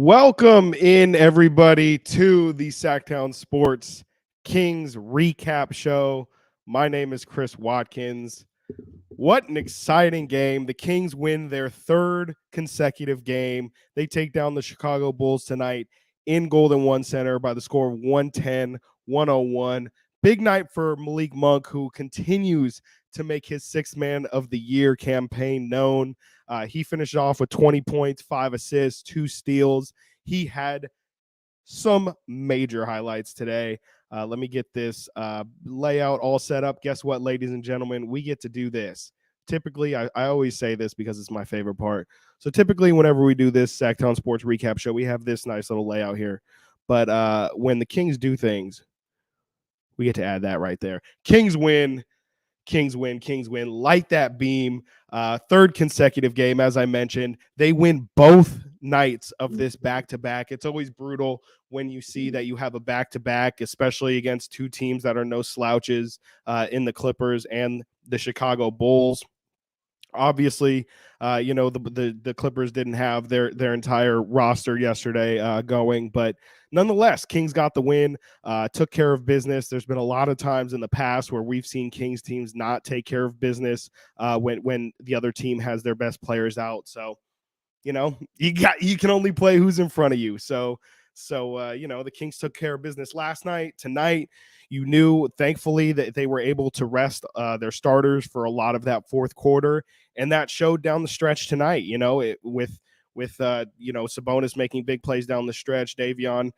Welcome in, everybody, to the Sactown Sports Kings recap show. My name is Chris Watkins. What an exciting game. The Kings win their third consecutive game. They take down the Chicago Bulls tonight in Golden One Center by the score of 110-101. Big night for Malik Monk, who continues to make his Sixth Man of the Year campaign known. He finished off with 20 points, 5 assists, 2 steals. He had some major highlights today. Let me get this layout all set up. Guess what, ladies and gentlemen? We get to do this. Typically, I always say this because it's my favorite part. So typically, whenever we do this Sactown Sports recap show, we have this nice little layout here. But when the Kings do things, we get to add that right there. Kings win. Kings win, Kings win. Light that beam. Third consecutive game, as I mentioned. They win both nights of this back-to-back. It's always brutal when you see that you have a back-to-back, especially against two teams that are no slouches in the Clippers and the Chicago Bulls. Obviously, the Clippers didn't have their entire roster yesterday going, but nonetheless, Kings got the win, took care of business. There's been a lot of times in the past where we've seen Kings teams not take care of business when the other team has their best players out. So, you can only play who's in front of you. So the Kings took care of business last night. Tonight, you knew, thankfully, that they were able to rest their starters for a lot of that fourth quarter, and that showed down the stretch tonight. With Sabonis making big plays down the stretch. Davion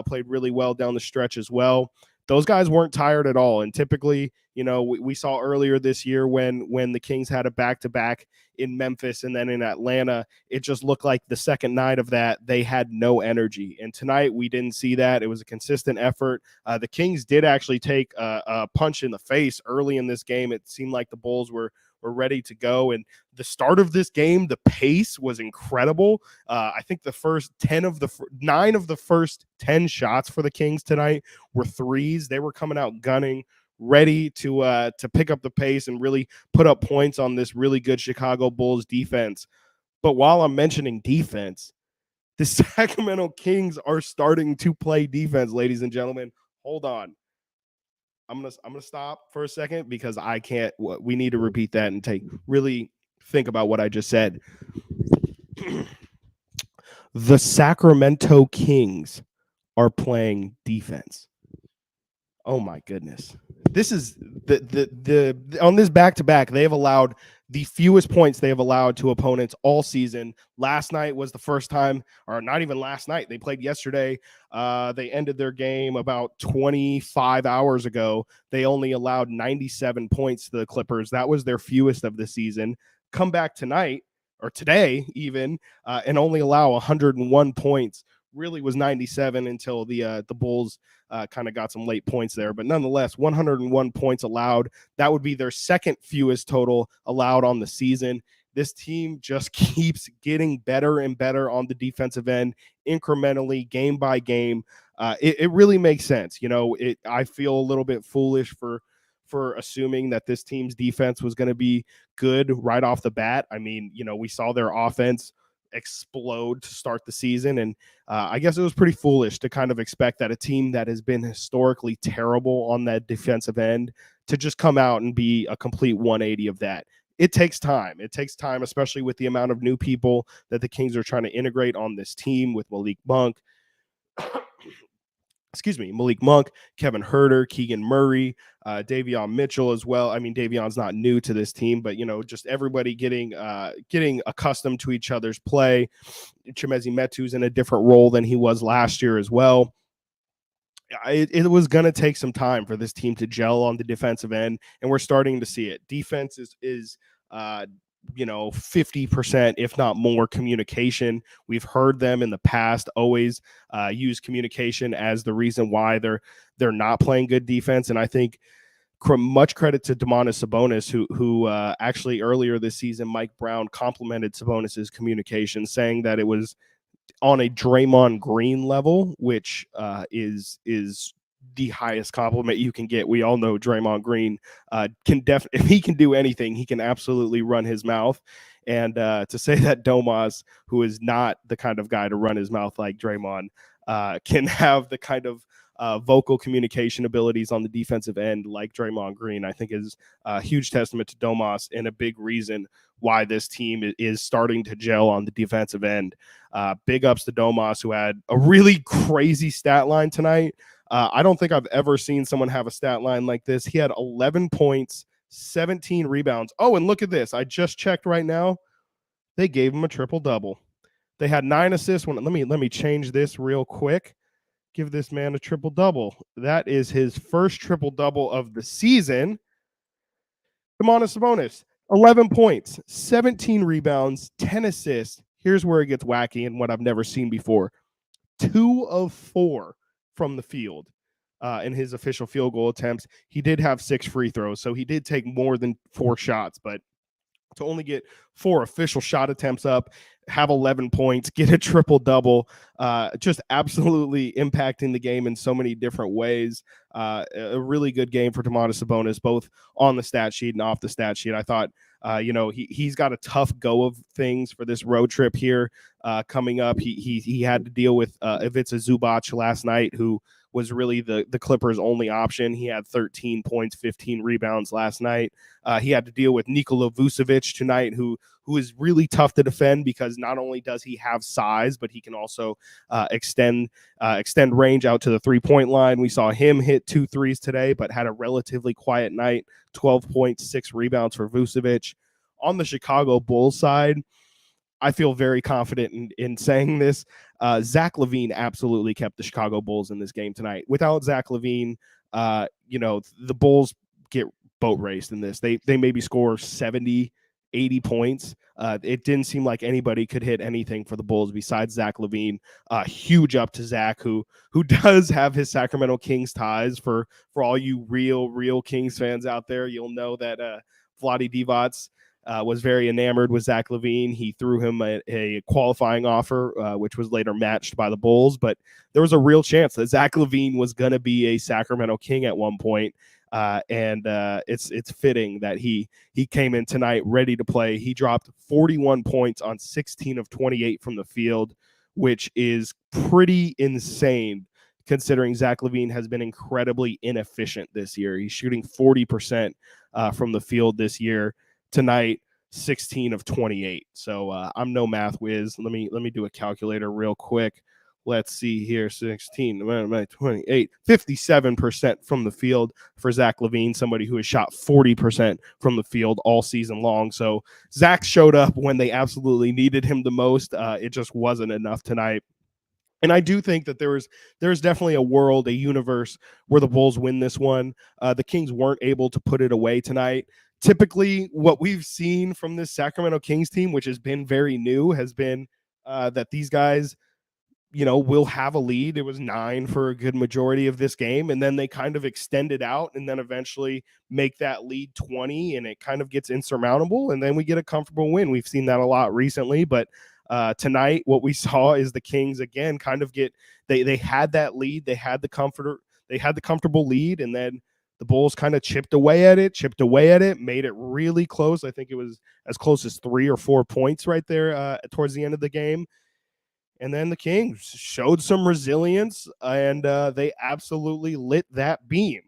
played really well down the stretch as well. Those guys weren't tired at all. And typically, we saw earlier this year when the Kings had a back-to-back in Memphis and then in Atlanta, it just looked like the second night of that, they had no energy. And tonight, we didn't see that. It was a consistent effort. The Kings did actually take a punch in the face early in this game. It seemed like the Bulls were ready to go. And the start of this game, the pace was incredible. I think the first 9 of the first 10 shots for the Kings tonight were threes. They were coming out gunning, ready to pick up the pace and really put up points on this really good Chicago Bulls defense. But while I'm mentioning defense, the Sacramento Kings are starting to play defense, ladies and gentlemen. Hold on. I'm gonna stop for a second because I can't. We need to repeat that and really think about what I just said. The Sacramento Kings are playing defense. Oh my goodness! This is the on this back-to-back. They have allowed the fewest points they have allowed to opponents all season. Last night was the first time, or not even last night. They played yesterday. They ended their game about 25 hours ago. They only allowed 97 points to the Clippers. That was their fewest of the season. Come back tonight or today even and only allow 101 points. Really was 97 until the Bulls kind of got some late points there. But nonetheless, 101 points allowed. That would be their second fewest total allowed on the season. This team just keeps getting better and better on the defensive end, incrementally, game by game. It really makes sense. I feel a little bit foolish for for assuming that this team's defense was going to be good right off the bat. I mean, we saw their offense explode to start the season, and I guess it was pretty foolish to kind of expect that a team that has been historically terrible on that defensive end to just come out and be a complete 180 of that. It takes time. It takes time, especially with the amount of new people that the Kings are trying to integrate on this team with Malik Monk. Malik Monk, Kevin Huerter, Keegan Murray, Davion Mitchell as well. I mean, Davion's not new to this team, but just everybody getting accustomed to each other's play. Chimezie Metu's in a different role than he was last year as well. It was going to take some time for this team to gel on the defensive end, and we're starting to see it. Defense is 50%, if not more, communication. We've heard them in the past always use communication as the reason why they're not playing good defense. And I think much credit to Domantas Sabonis, who actually earlier this season, Mike Brown complimented Sabonis's communication, saying that it was on a Draymond Green level, which is the highest compliment you can get. We all know Draymond Green if he can do anything, he can absolutely run his mouth. And to say that Domas, who is not the kind of guy to run his mouth like Draymond, can have the kind of vocal communication abilities on the defensive end like Draymond Green, I think is a huge testament to Domas and a big reason why this team is starting to gel on the defensive end. Big ups to Domas, who had a really crazy stat line tonight. I don't think I've ever seen someone have a stat line like this. He had 11 points, 17 rebounds. Oh, and look at this. I just checked right now. They gave him a triple-double. They had 9 assists. Let me change this real quick. Give this man a triple-double. That is his first triple-double of the season. Domantas Sabonis, 11 points, 17 rebounds, 10 assists. Here's where it gets wacky and what I've never seen before. 2 of 4 from the field in his official field goal attempts. He did have 6 free throws, so he did take more than 4 shots, but to only get 4 official shot attempts up, have 11 points, get a triple-double, just absolutely impacting the game in so many different ways. A really good game for Domantas Sabonis, both on the stat sheet and off the stat sheet. I thought, he's got a tough go of things for this road trip here coming up. He had to deal with Ivica Zubac last night, who was really the Clippers' only option. He had 13 points, 15 rebounds last night. He had to deal with Nikola Vucevic tonight, who is really tough to defend because not only does he have size, but he can also extend range out to the three-point line. We saw him hit 2 threes today, but had a relatively quiet night. 12 points, 6 rebounds for Vucevic. On the Chicago Bulls side, I feel very confident in saying this. Zach LaVine absolutely kept the Chicago Bulls in this game tonight. Without Zach LaVine, the Bulls get boat raced in this. They maybe score 70, 80 points. It didn't seem like anybody could hit anything for the Bulls besides Zach LaVine. Huge up to Zach, who does have his Sacramento Kings ties. For all you real Kings fans out there, you'll know that Vlade Divac was very enamored with Zach LaVine. He threw him a qualifying offer, which was later matched by the Bulls. But there was a real chance that Zach LaVine was going to be a Sacramento King at one point. And it's fitting that he came in tonight ready to play. He dropped 41 points on 16 of 28 from the field, which is pretty insane considering Zach LaVine has been incredibly inefficient this year. He's shooting 40% from the field this year. Tonight, 16 of 28. So I'm no math whiz. Let me do a calculator real quick. Let's see here. 16, 28, 57% from the field for Zach LaVine, somebody who has shot 40% from the field all season long. So Zach showed up when they absolutely needed him the most. It just wasn't enough tonight. And I do think that there's definitely a universe where the Bulls win this one. The Kings weren't able to put it away tonight. Typically, what we've seen from this Sacramento Kings team, which has been very new, has been that these guys, will have a lead. It was 9 for a good majority of this game, and then they kind of extend it out and then eventually make that lead 20, and it kind of gets insurmountable, and then we get a comfortable win. We've seen that a lot recently, but tonight what we saw is the Kings again kind of they had that lead, they had the comfortable lead, and then the the Bulls kind of chipped away at it, made it really close. I think it was as close as 3 or 4 points right there towards the end of the game. And then the Kings showed some resilience, and they absolutely lit that beam.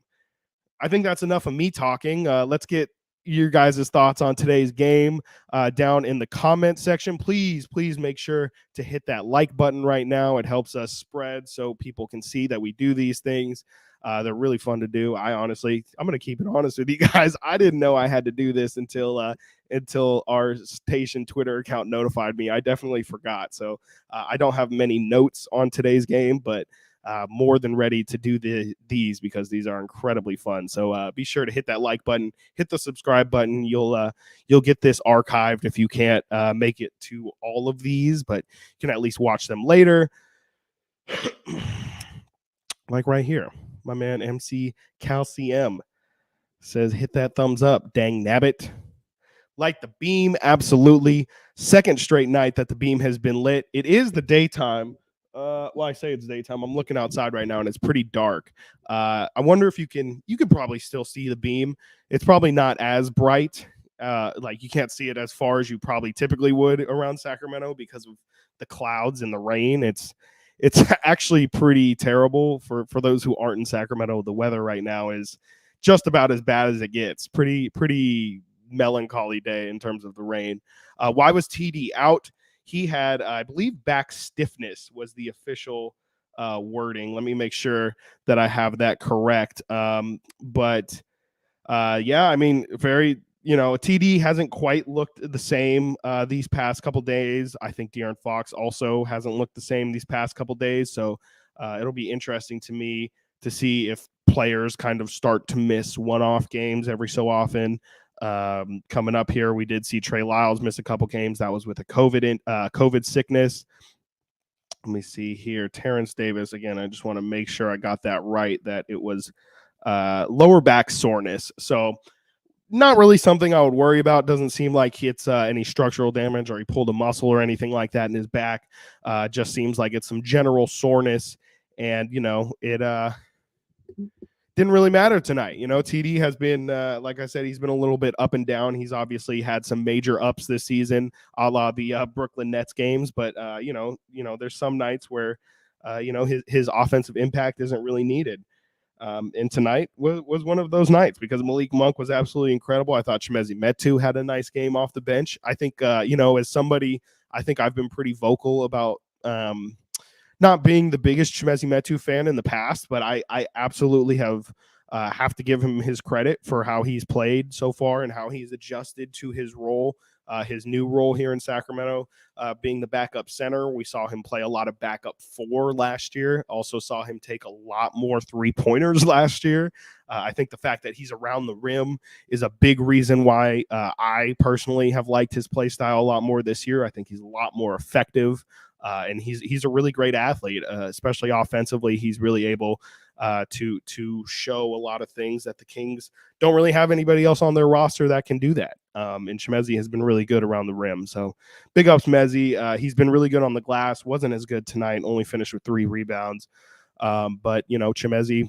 I think that's enough of me talking. Let's get your guys' thoughts on today's game down in the comment section. Please make sure to hit that like button right now. It helps us spread so people can see that we do these things. They're really fun to do. I'm going to keep it honest with you guys. I didn't know I had to do this until our station Twitter account notified me. I definitely forgot. So I don't have many notes on today's game, but more than ready to do these because these are incredibly fun. So be sure to hit that like button, hit the subscribe button. You'll get this archived if you can't make it to all of these, but you can at least watch them later. Like right here, my man MC Calcium says, hit that thumbs up, dang nabbit. Like the beam, absolutely. Second straight night that the beam has been lit. It is the daytime. Well, I say it's daytime. I'm looking outside right now and it's pretty dark. I wonder if you could probably still see the beam. It's probably not as bright. Like you can't see it as far as you probably typically would around Sacramento because of the clouds and the rain. It's actually pretty terrible for those who aren't in Sacramento. The weather right now is just about as bad as it gets. Pretty melancholy day in terms of the rain. Why was TD out? He had, I believe, back stiffness was the official wording. Let me make sure that I have that correct. But yeah, I mean, TD hasn't quite looked the same these past couple days. I think De'Aaron Fox also hasn't looked the same these past couple days. So it'll be interesting to me to see if players kind of start to miss one-off games every so often. Coming up here, we did see Trey Lyles miss a couple games. That was with a COVID sickness. Let me see here. Terrence Davis, again, I just want to make sure I got that right, that it was lower back soreness. So not really something I would worry about. Doesn't seem like it's any structural damage or he pulled a muscle or anything like that in his back. Just seems like it's some general soreness. And, it didn't really matter tonight. TD has been, like I said, he's been a little bit up and down. He's obviously had some major ups this season, a la the Brooklyn Nets games. But, there's some nights where, his offensive impact isn't really needed. And tonight was one of those nights because Malik Monk was absolutely incredible. I thought Chimezie Metu had a nice game off the bench. I think, as somebody, I think I've been pretty vocal about not being the biggest Chimezie Metu fan in the past, but I absolutely have to give him his credit for how he's played so far and how he's adjusted to his role, his new role here in Sacramento, being the backup center. We saw him play a lot of backup 4 last year. Also saw him take a lot more 3-pointers last year. I think the fact that he's around the rim is a big reason why I personally have liked his play style a lot more this year. I think he's a lot more effective. And he's a really great athlete, especially offensively. He's really able to show a lot of things that the Kings don't really have anybody else on their roster that can do that. And Chimezie has been really good around the rim. So big ups, Mezzi. He's been really good on the glass. Wasn't as good tonight. Only finished with 3 rebounds. But Chimezie,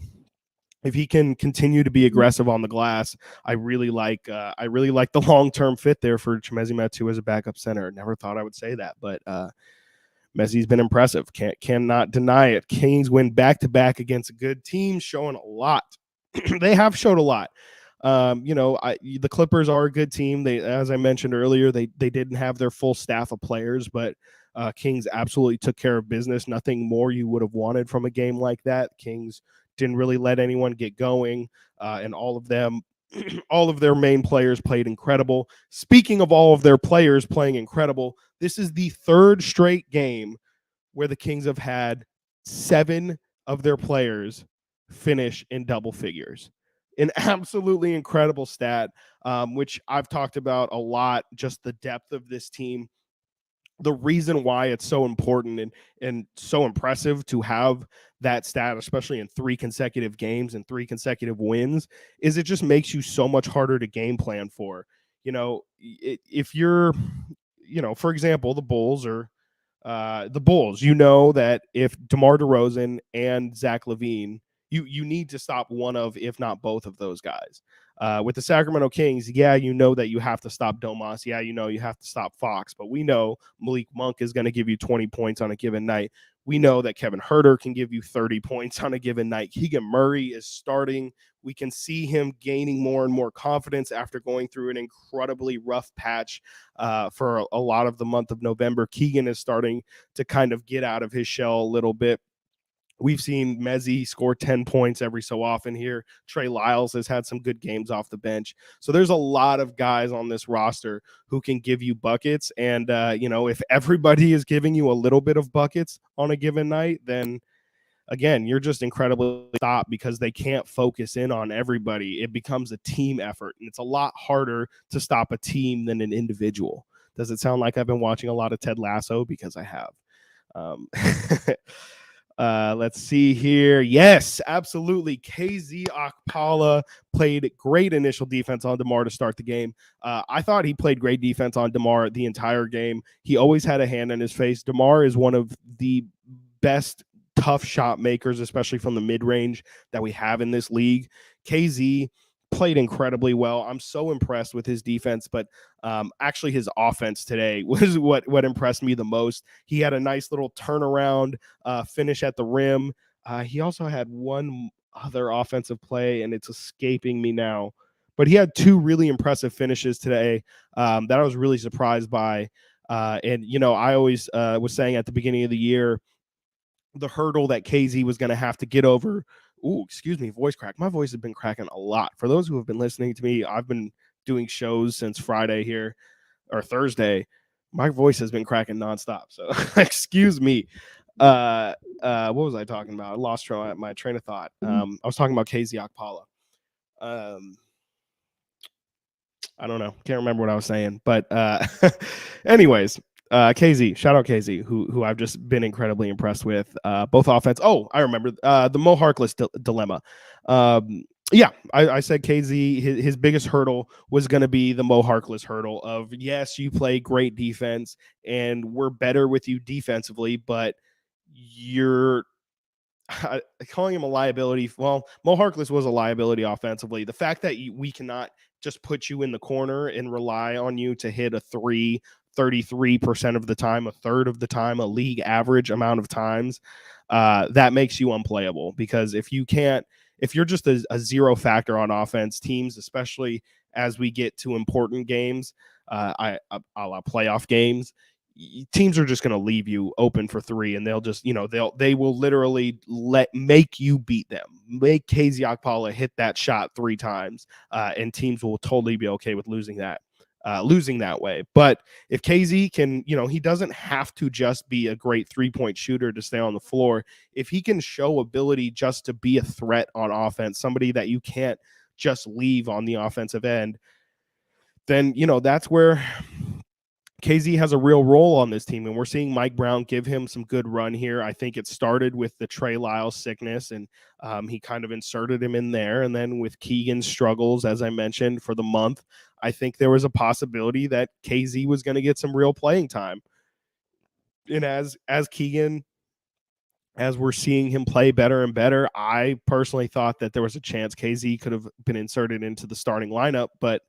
if he can continue to be aggressive on the glass, I really like the long-term fit there for Chimezie Metu as a backup center. Never thought I would say that, but Messi's been impressive. Cannot deny it. Kings win back-to-back against a good team, showing a lot. They have showed a lot. The Clippers are a good team. They, as I mentioned earlier, they didn't have their full staff of players, but Kings absolutely took care of business. Nothing more you would have wanted from a game like that. Kings didn't really let anyone get going, and all of them, all of their main players played incredible. Speaking of all of their players playing incredible, this is the 3rd straight game where the Kings have had 7 of their players finish in double figures. An absolutely incredible stat, which I've talked about a lot, just the depth of this team. The reason why it's so important and so impressive to have that stat, especially in 3 consecutive games and 3 consecutive wins, is it just makes you so much harder to game plan for. If you're, for example, the Bulls, that if DeMar DeRozan and Zach LaVine, You need to stop one of, if not both of those guys. With the Sacramento Kings, yeah, you know that you have to stop Domas. Yeah, you know you have to stop Fox. But we know Malik Monk is going to give you 20 points on a given night. We know that Kevin Huerter can give you 30 points on a given night. Keegan Murray is starting. We can see him gaining more and more confidence after going through an incredibly rough patch for a lot of the month of November. Keegan is starting to kind of get out of his shell a little bit. We've seen Mezzi score 10 points every so often here. Trey Lyles has had some good games off the bench. So there's a lot of guys on this roster who can give you buckets. And, if everybody is giving you a little bit of buckets on a given night, then again, you're just incredibly stopped because they can't focus in on everybody. It becomes a team effort, and it's a lot harder to stop a team than an individual. Does it sound like I've been watching a lot of Ted Lasso? Because I have. Let's see here. Yes, absolutely. KZ Okpala played great initial defense on DeMar to start the game. I thought he played great defense on DeMar the entire game. He always had a hand in his face. DeMar is one of the best tough shot makers, especially from the mid-range, that we have in this league. KZ played incredibly well. I'm so impressed with his defense, but actually his offense today was what impressed me the most. He had a nice little turnaround finish at the rim. He also had one other offensive play, and it's escaping me now. But he had two really impressive finishes today that I was really surprised by. And, I always was saying at the beginning of the year, the hurdle that KZ was going to have to get over. Ooh, excuse me, voice crack. My voice has been cracking a lot. For those who have been listening to me, I've been doing shows since Friday here or Thursday. My voice has been cracking nonstop. So excuse me. What was I talking about? I lost my train of thought. I was talking about KZ Okpala. I don't know. Can't remember what I was saying. But anyways, KZ, shout out KZ, who I've just been incredibly impressed with. Both offense. Oh, I remember the Mo Harkless dilemma. Yeah, I said KZ, his biggest hurdle was going to be the Mo Harkless hurdle of, yes, you play great defense and we're better with you defensively, but you're calling him a liability. Well, Mo Harkless was a liability offensively. The fact that we cannot just put you in the corner and rely on you to hit a 33% of the time, a third of the time, a league average amount of times, that makes you unplayable. Because if you're just a zero factor on offense, teams, especially as we get to important games, a la playoff games, teams are just going to leave you open for three, and they'll just, they will literally make you beat them, make KZ Okpala hit that shot 3 times, and teams will totally be okay with losing that way. But if KZ can, he doesn't have to just be a great 3-point shooter to stay on the floor. If he can show ability just to be a threat on offense, somebody that you can't just leave on the offensive end, then, that's where KZ has a real role on this team, and we're seeing Mike Brown give him some good run here. I think it started with the Trey Lyles sickness, and he kind of inserted him in there. And then with Keegan's struggles, as I mentioned, for the month, I think there was a possibility that KZ was going to get some real playing time. And as Keegan, as we're seeing him play better and better, I personally thought that there was a chance KZ could have been inserted into the starting lineup, but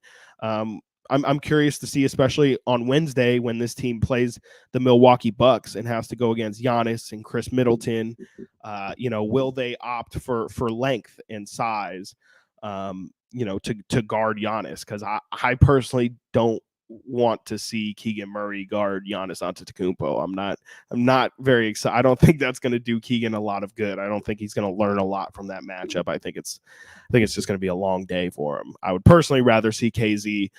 I'm curious to see, especially on Wednesday when this team plays the Milwaukee Bucks and has to go against Giannis and Chris Middleton. Will they opt for length and size, to guard Giannis? Because I personally don't want to see Keegan Murray guard Giannis Antetokounmpo. I'm not very excited. I don't think that's going to do Keegan a lot of good. I don't think he's going to learn a lot from that matchup. I think it's just going to be a long day for him. I would personally rather see KZ,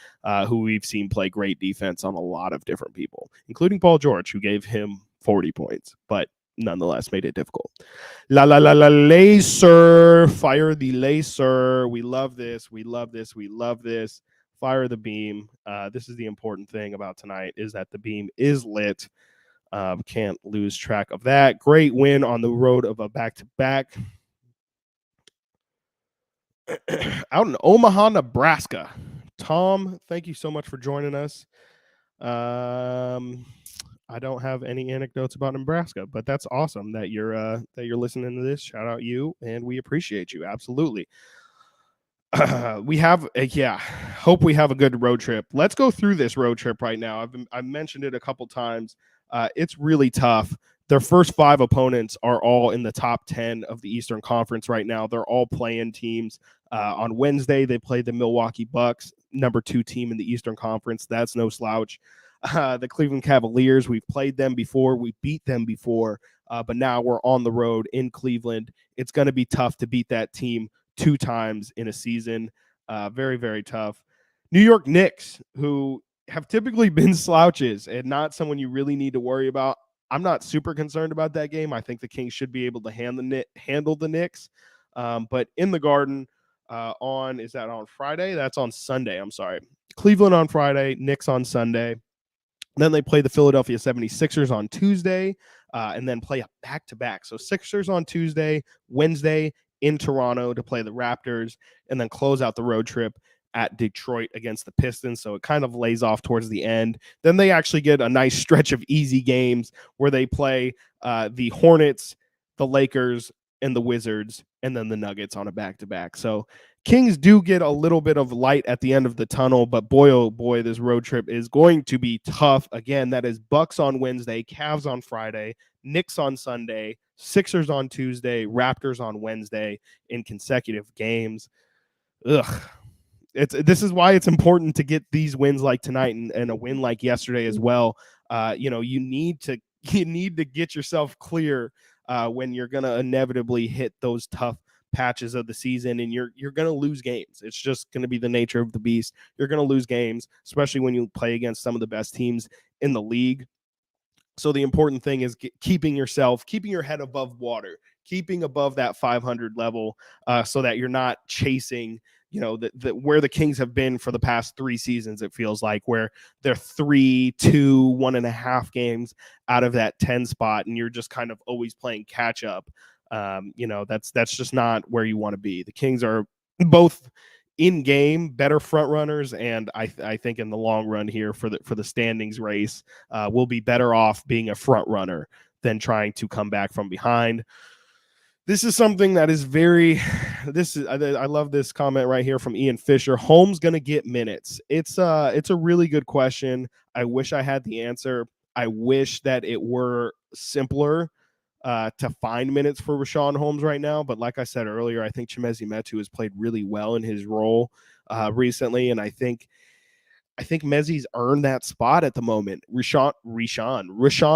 who we've seen play great defense on a lot of different people, including Paul George, who gave him 40 points, but nonetheless made it difficult. Laser, fire the laser. We love this. We love this. We love this. Fire the beam. This is the important thing about tonight, is that the beam is lit. Can't lose track of that. Great win on the road of a back-to-back. Out in Omaha, Nebraska. Tom, thank you so much for joining us. I don't have any anecdotes about Nebraska, but that's awesome that you're listening to this. Shout out you, and we appreciate you. Absolutely. We have hope we have a good road trip. Let's go through this road trip right now. I've mentioned it a couple times. It's really tough. Their first 5 opponents are all in the top 10 of the Eastern Conference right now. They're all playing teams. On Wednesday, they played the Milwaukee Bucks, number 2 team in the Eastern Conference. That's no slouch. The Cleveland Cavaliers, we've played them before. We beat them before, but now we're on the road in Cleveland. It's going to be tough to beat that team 2 times in a season. Very, very tough. New York Knicks, who have typically been slouches and not someone you really need to worry about. I'm not super concerned about that game. I think the Kings should be able to handle the Knicks. But in the Garden is that on Friday? That's on Sunday. I'm sorry. Cleveland on Friday, Knicks on Sunday. Then they play the Philadelphia 76ers on Tuesday and then play a back-to-back. So Sixers on Tuesday, Wednesday in Toronto to play the Raptors, and then close out the road trip at Detroit against the Pistons. So it kind of lays off towards the end. Then they actually get a nice stretch of easy games where they play the Hornets, the Lakers, and the Wizards, and then the Nuggets on a back-to-back. So Kings do get a little bit of light at the end of the tunnel, but boy, oh boy, this road trip is going to be tough. Again, that is Bucks on Wednesday, Cavs on Friday, Knicks on Sunday, Sixers on Tuesday, Raptors on Wednesday in consecutive games. Ugh. This is why it's important to get these wins like tonight and a win like yesterday as well. You need to get yourself clear when you're going to inevitably hit those tough patches of the season, and you're going to lose games. It's just going to be the nature of the beast. You're going to lose games, especially when you play against some of the best teams in the league. So the important thing is keeping your head above water, keeping above that 500 level, so that you're not chasing, where the Kings have been for the past 3 seasons. It feels like where they're 3, 2, 1.5 games out of that 10 spot, and you're just kind of always playing catch up. That's just not where you want to be. The Kings are both in game better front runners, and I think in the long run here for the standings race, we'll be better off being a front runner than trying to come back from behind. This is something that is I love this comment right here from Ian Fisher. Holmes gonna get minutes. It's a really good question. I wish I had the answer. I wish that it were simpler to find minutes for Rashawn Holmes right now. But like I said earlier, I think Chimezie Metu has played really well in his role recently. And I think Mezzie's earned that spot at the moment. Rashawn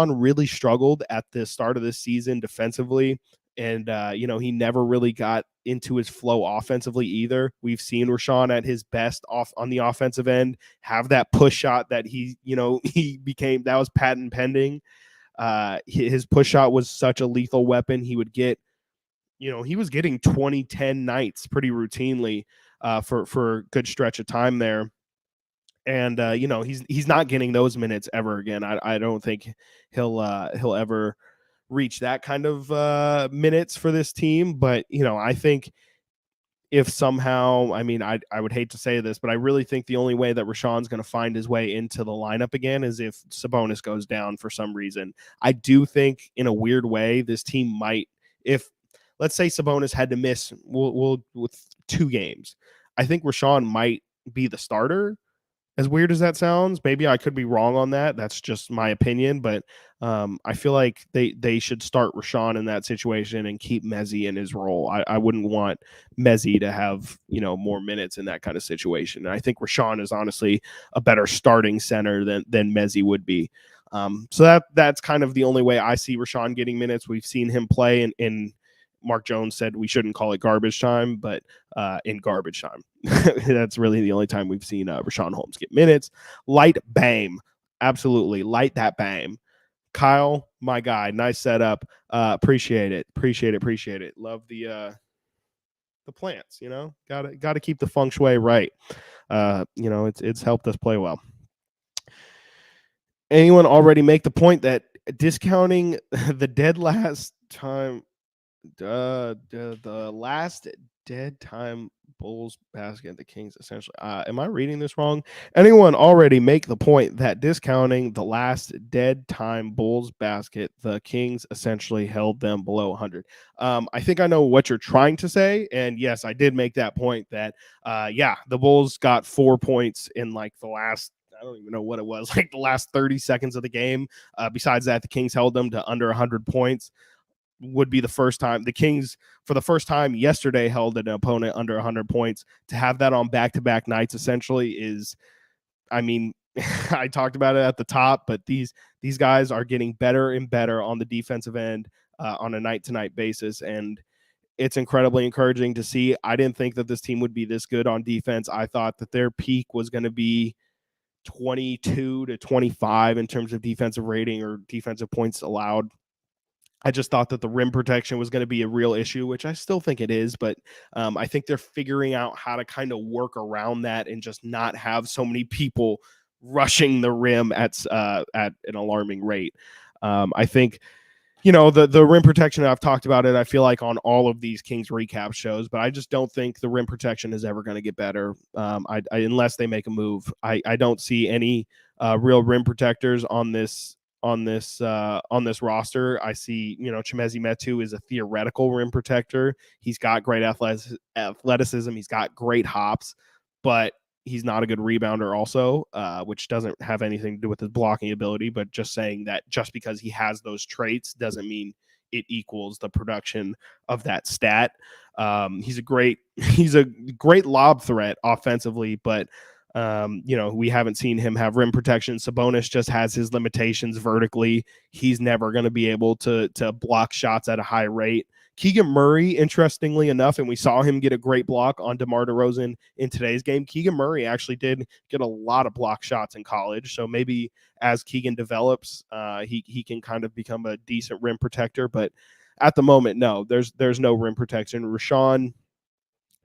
really struggled at the start of this season defensively. And, he never really got into his flow offensively either. We've seen Rashawn at his best off on the offensive end, have that push shot that he became, that was patent pending. His push shot was such a lethal weapon. He would get, he was getting 20-10 nights pretty routinely for a good stretch of time there. And, he's not getting those minutes ever again. I don't think he'll ever reach that kind of minutes for this team. But, I think if somehow, I would hate to say this, but I really think the only way that Rashawn's going to find his way into the lineup again is if Sabonis goes down for some reason. I do think in a weird way, this team might, if let's say Sabonis had to miss with 2 games, I think Rashawn might be the starter. As weird as that sounds, maybe I could be wrong on that. That's just my opinion, but I feel like they should start Rashawn in that situation and keep Mezzi in his role. I wouldn't want Mezzi to have more minutes in that kind of situation. And I think Rashawn is honestly a better starting center than Mezzi would be. So that's kind of the only way I see Rashawn getting minutes. We've seen him play in Mark Jones said we shouldn't call it garbage time, but in garbage time. That's really the only time we've seen Rashawn Holmes get minutes. Light BAM. Absolutely. Light that BAM. Kyle, my guy. Nice setup. Appreciate it. Appreciate it. Love the plants, Gotta keep the feng shui right. It's helped us play well. Anyone already make the point that discounting the dead last time the last dead time Bulls basket, the Kings essentially. Am I reading this wrong? Anyone already make the point that discounting the last dead time Bulls basket, the Kings essentially held them below 100? I think I know what you're trying to say. And yes, I did make that point that, the Bulls got 4 points in like the last, I don't even know what it was, like the last 30 seconds of the game. Besides that, the Kings held them to under 100 points. Would be the first time the Kings, for the first time yesterday, held an opponent under 100 points. To have that on back-to-back nights essentially is, I mean, I talked about it at the top, but these guys are getting better and better on the defensive end on a night-to-night basis, and it's incredibly encouraging to see. I didn't think that this team would be this good on defense. I thought that their peak was going to be 22 to 25 in terms of defensive rating or defensive points allowed. I just thought that the rim protection was going to be a real issue, which I still think it is, but I think they're figuring out how to kind of work around that and just not have so many people rushing the rim at an alarming rate. I think, the rim protection, I've talked about it, I feel like on all of these Kings recap shows, but I just don't think the rim protection is ever going to get better unless they make a move. I don't see any real rim protectors on this roster. I see, Chimezie Metu is a theoretical rim protector. He's got great athleticism. He's got great hops, but he's not a good rebounder also, which doesn't have anything to do with his blocking ability, but just saying that just because he has those traits doesn't mean it equals the production of that stat. He's a great lob threat offensively, but we haven't seen him have rim protection. Sabonis just has his limitations vertically. He's never going to be able to block shots at a high rate. Keegan Murray, interestingly enough, and we saw him get a great block on DeMar DeRozan in today's game. Keegan Murray actually did get a lot of block shots in college. So maybe as Keegan develops, he can kind of become a decent rim protector. But at the moment, no, there's no rim protection. Rashawn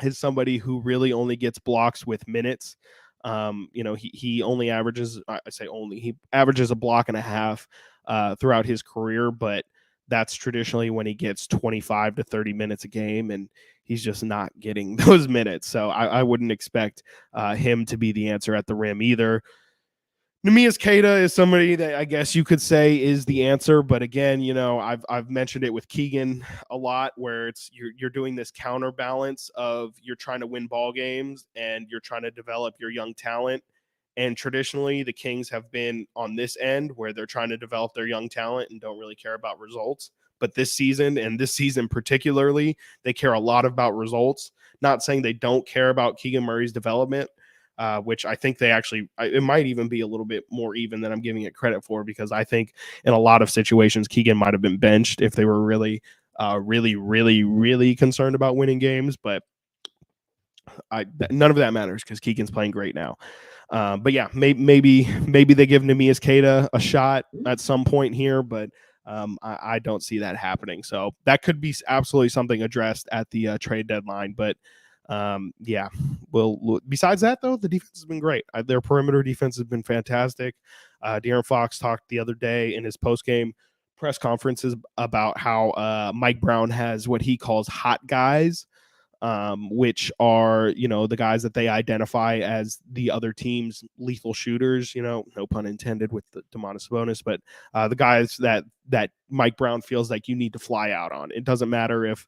is somebody who really only gets blocks with minutes. He only averages, he averages a block and a half throughout his career, but that's traditionally when he gets 25 to 30 minutes a game, and he's just not getting those minutes. So I wouldn't expect him to be the answer at the rim either. Neemias Queta is somebody that I guess you could say is the answer, but again, I've mentioned it with Keegan a lot, where it's you're doing this counterbalance of you're trying to win ball games and you're trying to develop your young talent. And traditionally, the Kings have been on this end where they're trying to develop their young talent and don't really care about results. But this season particularly, they care a lot about results. Not saying they don't care about Keegan Murray's development, which I think they actually, it might even be a little bit more even than I'm giving it credit for, because I think in a lot of situations, Keegan might have been benched if they were really, really, really, really concerned about winning games. But none of that matters because Keegan's playing great now. But yeah, maybe they give Neemias Queta a shot at some point here, but I don't see that happening. So that could be absolutely something addressed at the trade deadline. But besides that, though, the defense has been great. Their perimeter defense has been fantastic. De'Aaron Fox talked the other day in his post-game press conferences about how Mike Brown has what he calls hot guys, which are, the guys that they identify as the other team's lethal shooters, no pun intended with the Domantas Sabonis, but the guys that Mike Brown feels like you need to fly out on. It doesn't matter if,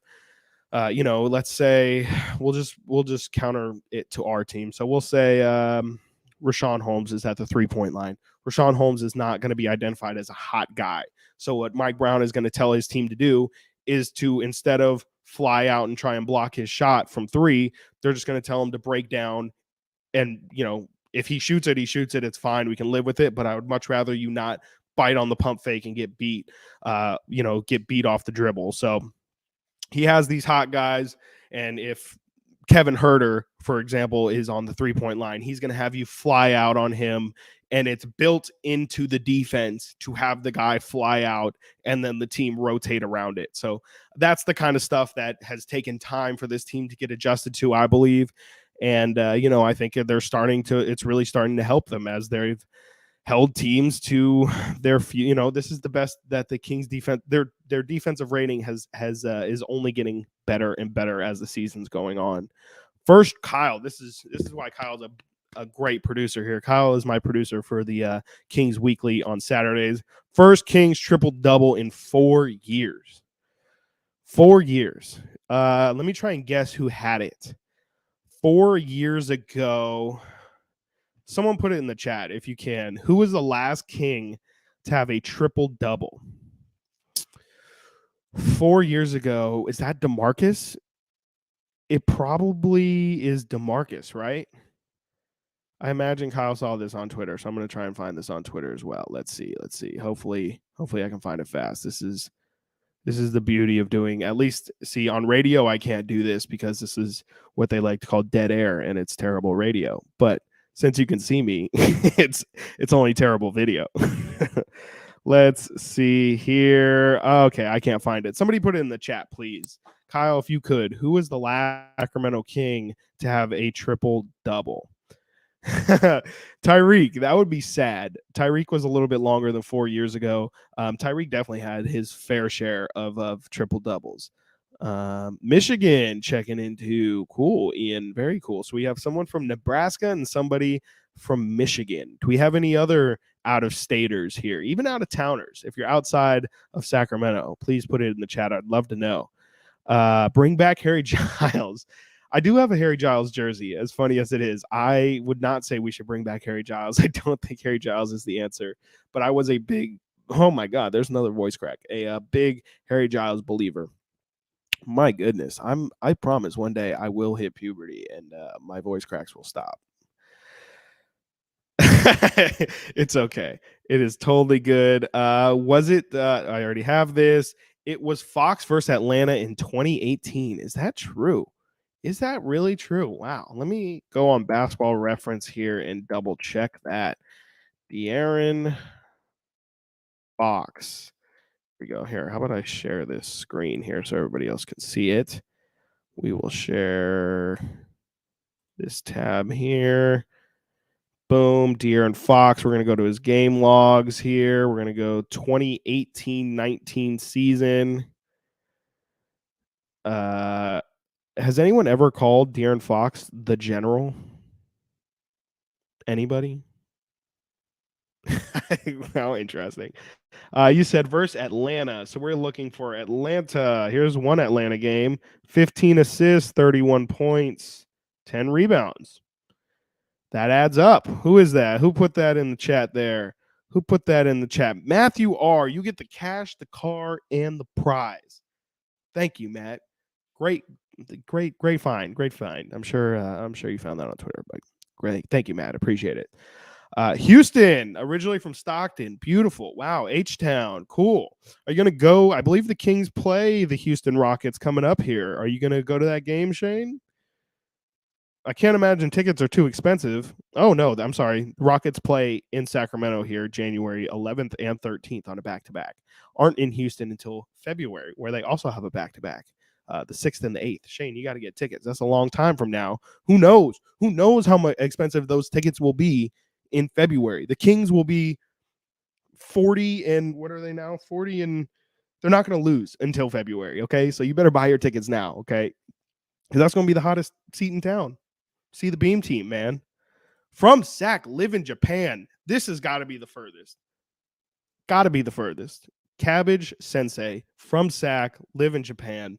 let's say we'll just counter it to our team. So we'll say Rashawn Holmes is at the 3-point line. Rashawn Holmes is not going to be identified as a hot guy. So what Mike Brown is going to tell his team to do is to, instead of fly out and try and block his shot from 3, they're just going to tell him to break down. And, if he shoots it, it's fine. We can live with it. But I would much rather you not bite on the pump fake and get beat off the dribble. So he has these hot guys, and if Kevin Huerter, for example, is on the 3-point line, he's going to have you fly out on him, and it's built into the defense to have the guy fly out and then the team rotate around it. So that's the kind of stuff that has taken time for this team to get adjusted to, I believe. And, I think it's really starting to help them as held teams to their few. This is the best that the Kings defense, their defensive rating is only getting better and better as the season's going on. First, Kyle. This is why Kyle's a great producer here. Kyle is my producer for the Kings Weekly on Saturdays. First Kings triple-double in 4 years. 4 years. Let me try and guess who had it. 4 years ago, someone put it in the chat if you can. Who was the last King to have a triple-double? 4 years ago, is that DeMarcus? It probably is DeMarcus, right? I imagine Kyle saw this on Twitter, so I'm going to try and find this on Twitter as well. Let's see. Hopefully I can find it fast. This is the beauty of doing, at least, see, on radio I can't do this because this is what they like to call dead air, and it's terrible radio. But since you can see me, it's only terrible video. Let's see here. Okay, I can't find it. Somebody put it in the chat, please. Kyle, if you could, who was the last Sacramento King to have a triple-double? Tyreek, that would be sad. Tyreek was a little bit longer than 4 years ago. Tyreek definitely had his fair share of triple-doubles. Michigan checking into. Cool, Ian. Very cool. So we have someone from Nebraska and somebody from Michigan. Do we have any other out-of-staters here, even out-of-towners? If you're outside of Sacramento, please put it in the chat. I'd love to know. Bring back Harry Giles. I do have a Harry Giles jersey, as funny as it is. I would not say we should bring back Harry Giles. I don't think Harry Giles is the answer, but I was a big, oh my God, there's another voice crack, a big Harry Giles believer. My goodness, I promise one day I will hit puberty and my voice cracks will stop. It's okay. It is totally good. Was it? I already have this. It was Fox versus Atlanta in 2018. Is that true? Is that really true? Wow. Let me go on Basketball Reference here and double check that. De'Aaron Fox. Here we go. Here, how about I share this screen here so everybody else can see it? We will share this tab here. Boom, De'Aaron Fox. We're going to go to his game logs here. We're going to go 2018-19 season. Has anyone ever called De'Aaron Fox the General? Anybody? How interesting. You said versus Atlanta. So we're looking for Atlanta. Here's one Atlanta game. 15 assists, 31 points, 10 rebounds. That adds up. Who is that? Who put that in the chat there? Who put that in the chat? Matthew R. You get the cash, the car, and the prize. Thank you, Matt. Great find. Great find. I'm sure you found that on Twitter, but great. Thank you, Matt. Appreciate it. Houston, originally from Stockton. Beautiful. Wow. H-Town. Cool. Are you going to go? I believe the Kings play the Houston Rockets coming up here. Are you going to go to that game, Shane? I can't imagine tickets are too expensive. Oh, no. I'm sorry. Rockets play in Sacramento here January 11th and 13th on a back-to-back. Aren't in Houston until February, where they also have a back-to-back. The 6th and the 8th. Shane, you got to get tickets. That's a long time from now. Who knows? Who knows how much expensive those tickets will be in February? The Kings will be 40 and what are they now? 40 and they're not going to lose until February, okay? So you better buy your tickets now, okay? Because that's going to be the hottest seat in town. See the Beam team, man. From Sac, live in Japan. This has got to be the furthest. Got to be the furthest. Cabbage Sensei from Sac, live in Japan.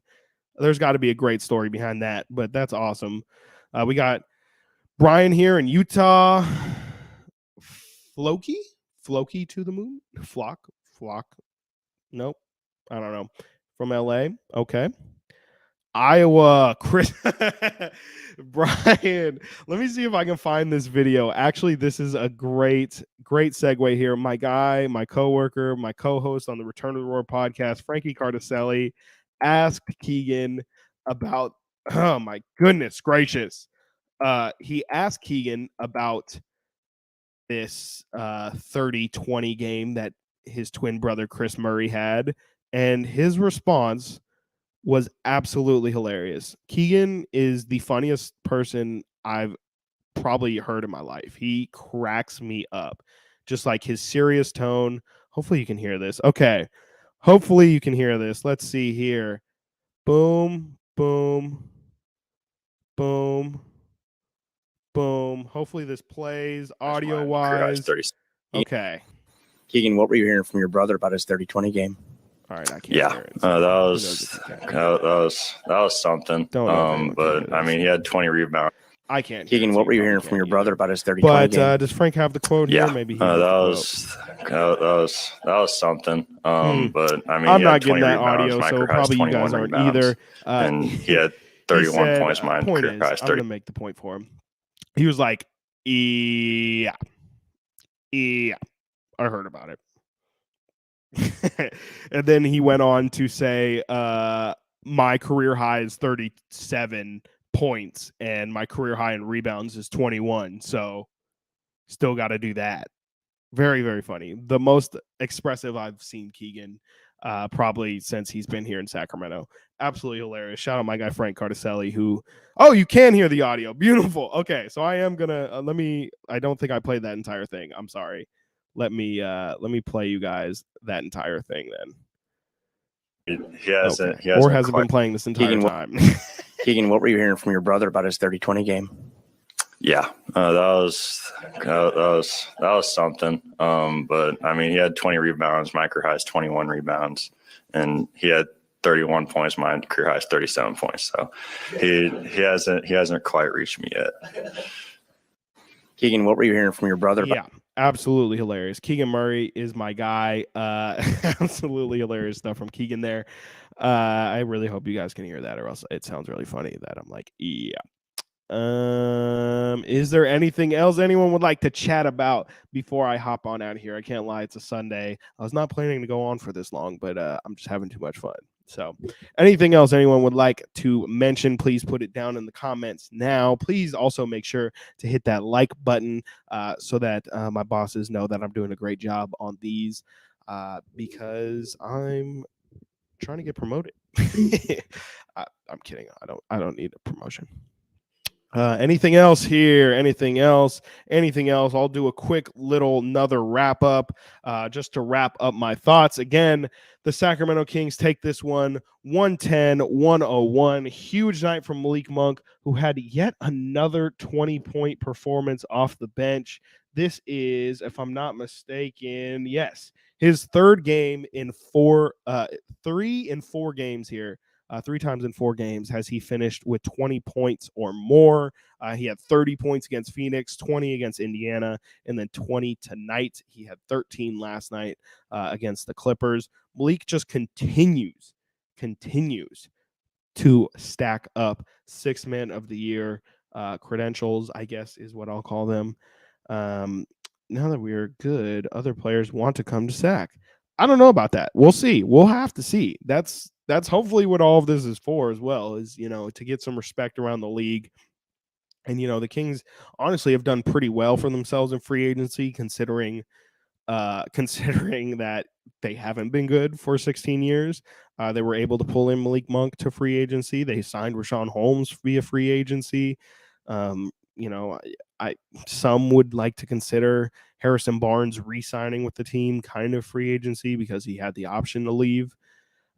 There's got to be a great story behind that, but that's awesome. We got Brian here in Utah. Floki to the moon? Flock. Nope. I don't know. From LA. Okay. Iowa. Chris. Brian. Let me see if I can find this video. Actually, this is a great segue here. My guy, my coworker, my co-host on the Return to the Roar podcast, Frankie Cardicelli, asked Keegan about, oh my goodness gracious. He asked Keegan about this 30-20 game that his twin brother Chris Murray had, and his response was absolutely hilarious. Keegan is the funniest person I've probably heard in my life. He cracks me up. just like his serious tone. Hopefully you can hear this. Okay. Hopefully you can hear this. Let's see here. Boom, boom, boom, boom. Hopefully this plays audio-wise. Okay. Keegan, what were you hearing from your brother about his 30-20 game? All right, I can't Yeah, hear it. that was something. But I mean, he had 20 rebounds. I can't. Keegan, what were you hearing from your brother about his 30-20 game? But does Frank have the quote here? Maybe he that was something. But I mean, I'm not getting that audio, so probably you guys aren't either. And he had 31 points. I'm going to make the point for him. He was like, yeah, I heard about it. And then he went on to say, my career high is 37 points and my career high in rebounds is 21. So still got to do that. Very, very funny. The most expressive I've seen Keegan probably since he's been here in Sacramento. Absolutely hilarious. Shout out my guy Frank Carticelli, who you can hear the audio. Beautiful. Okay, so I am gonna I don't think I played that entire thing. I'm sorry. Let me play you guys that entire thing then. He hasn't been playing this entire time. Keegan, what were you hearing from your brother about his 30-20 game? Yeah, that was something. But I mean, he had 20 rebounds. My career high is 21 rebounds, and he had 31 points. My career high is 37 points. So he hasn't quite reached me yet. Keegan, what were you hearing from your brother? Yeah, absolutely hilarious. Keegan Murray is my guy. Absolutely hilarious stuff from Keegan there. I really hope you guys can hear that, or else it sounds really funny that I'm like, yeah. Is there anything else anyone would like to chat about before I hop on out of here? I can't lie, it's a Sunday. I was not planning to go on for this long, but I'm just having too much fun. So anything else anyone would like to mention, please put it down in the comments now. Please also make sure to hit that like button so that my bosses know that I'm doing a great job on these because I'm trying to get promoted. I'm kidding. I don't need a promotion. Anything else here? Anything else? I'll do a quick little another wrap up just to wrap up my thoughts. Again, the Sacramento Kings take this one 110-101. Huge night from Malik Monk, who had yet another 20-point performance off the bench. This is, if I'm not mistaken, yes, his third game in 3 in 4 games here. 3 times in 4 games has he finished with 20 points or more. He had 30 points against Phoenix, 20 against Indiana, and then 20 tonight. He had 13 last night against the Clippers. Malik just continues to stack up 6 Man of the Year credentials, I guess is what I'll call them. Now that we're good, other players want to come to Sac. I don't know about that. We'll see. We'll have to see. That's hopefully what all of this is for as well, is, to get some respect around the league. And, the Kings honestly have done pretty well for themselves in free agency, considering that they haven't been good for 16 years. They were able to pull in Malik Monk to free agency. They signed Rashawn Holmes via free agency. Some would like to consider Harrison Barnes re-signing with the team kind of free agency because he had the option to leave.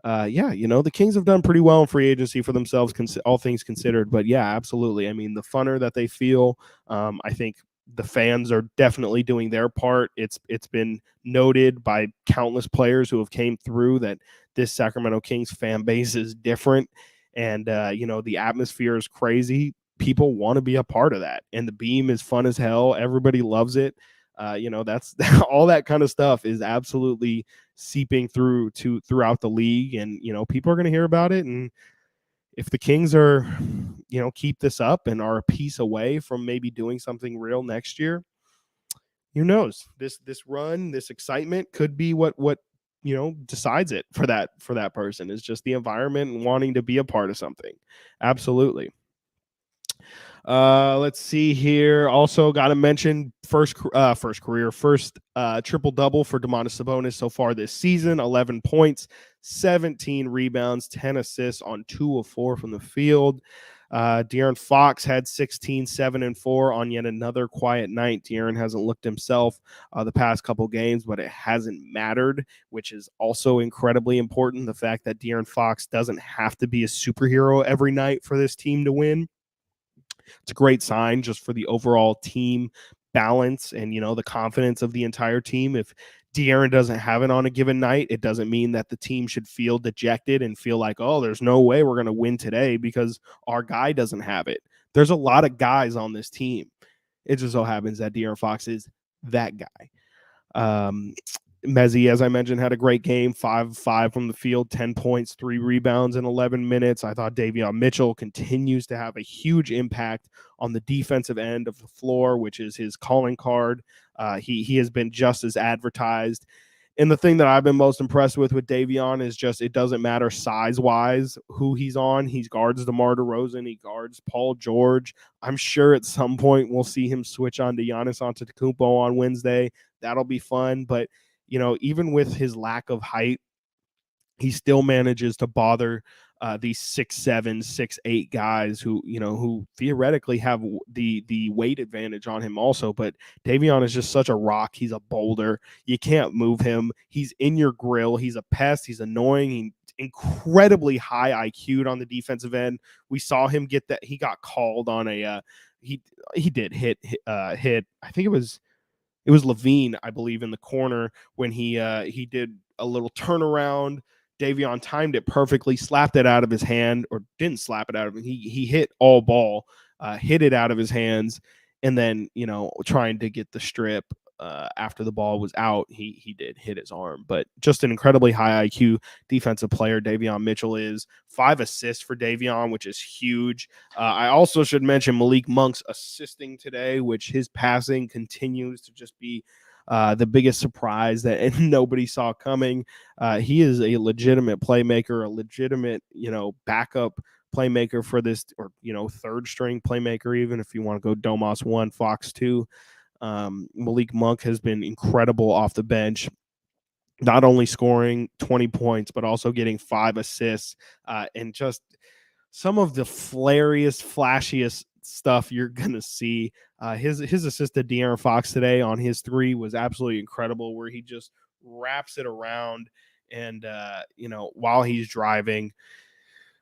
The Kings have done pretty well in free agency for themselves, all things considered. But yeah, absolutely. I mean, the funner that they feel, I think the fans are definitely doing their part. It's been noted by countless players who have came through that this Sacramento Kings fan base is different. And, the atmosphere is crazy. People want to be a part of that. And the Beam is fun as hell. Everybody loves it. That's all that kind of stuff is absolutely seeping throughout the league. And, people are going to hear about it. And if the Kings are, keep this up and are a piece away from maybe doing something real next year, who knows? This run, this excitement could be what decides it for that person. Is just the environment and wanting to be a part of something. Absolutely. Let's see here. Also got to mention first triple-double for Domantas Sabonis so far this season. 11 points, 17 rebounds, 10 assists on 2 of 4 from the field. De'Aaron Fox had 16, 7, and 4 on yet another quiet night. De'Aaron hasn't looked himself the past couple games, but it hasn't mattered, which is also incredibly important. The fact that De'Aaron Fox doesn't have to be a superhero every night for this team to win. It's a great sign just for the overall team balance and, the confidence of the entire team. If De'Aaron doesn't have it on a given night, it doesn't mean that the team should feel dejected and feel like, oh, there's no way we're going to win today because our guy doesn't have it. There's a lot of guys on this team. It just so happens that De'Aaron Fox is that guy. Mezzi, as I mentioned, had a great game, 5-5 from the field, 10 points, 3 rebounds in 11 minutes. I thought Davion Mitchell continues to have a huge impact on the defensive end of the floor, which is his calling card. He has been just as advertised. And the thing that I've been most impressed with Davion is just it doesn't matter size-wise who he's on. He guards DeMar DeRozan. He guards Paul George. I'm sure at some point we'll see him switch on to Giannis Antetokounmpo on Wednesday. That'll be fun. But even with his lack of height, he still manages to bother these 6'7", 6'8" guys who theoretically have the weight advantage on him also. But Davion is just such a rock. He's a boulder. You can't move him. He's in your grill. He's a pest. He's annoying. He's incredibly high IQ'd on the defensive end. We saw him get that. He got called on a he did hit. I think it was LaVine, I believe, in the corner when he did a little turnaround. Davion timed it perfectly, slapped it out of his hand, or didn't slap it out of him. He hit all ball, hit it out of his hands, and then, trying to get the strip after the ball was out, he did hit his arm. But just an incredibly high IQ defensive player Davion Mitchell is. 5 assists for Davion, which is huge. I also should mention Malik Monk's assisting today, which his passing continues to just be the biggest surprise that nobody saw coming. He is a legitimate playmaker, a legitimate, backup playmaker for this, or, third string playmaker, even if you want to go Domas 1, Fox 2. Malik Monk has been incredible off the bench, not only scoring 20 points, but also getting 5 assists and just some of the flashiest stuff you're going to see. His assist to De'Aaron Fox today on his 3 was absolutely incredible, where he just wraps it around and, while he's driving.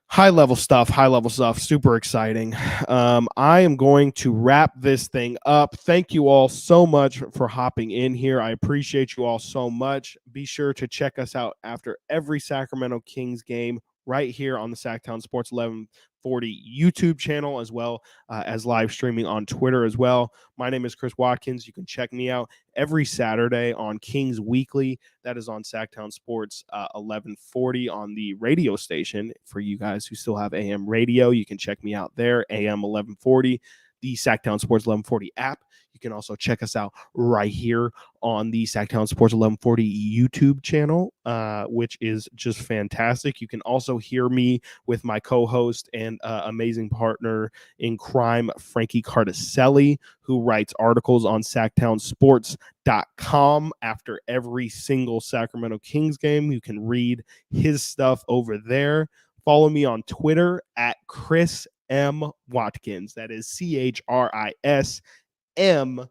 High level stuff, super exciting. I am going to wrap this thing up. Thank you all so much for hopping in here. I appreciate you all so much. Be sure to check us out after every Sacramento Kings game right here on the Sactown Sports 1140 YouTube channel, as well as live streaming on Twitter as well. My name is Chris Watkins. You can check me out every Saturday on Kings Weekly. That is on Sactown Sports 1140 on the radio station. For you guys who still have AM radio, you can check me out there, AM 1140, the Sactown Sports 1140 app. You can also check us out right here on the Sactown Sports 1140 YouTube channel, which is just fantastic. You can also hear me with my co-host and amazing partner in crime, Frankie Cardicelli, who writes articles on SactownSports.com after every single Sacramento Kings game. You can read his stuff over there. Follow me on Twitter at Chris M. Watkins. That is CHRIS M.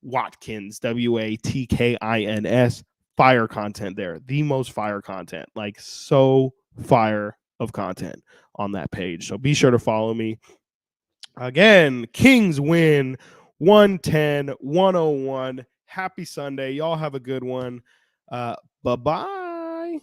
Watkins, WATKINS. Fire content there. The most fire content. Like, so fire of content on that page. So be sure to follow me. Again, Kings win 110-101. Happy Sunday. Y'all have a good one. Bye-bye.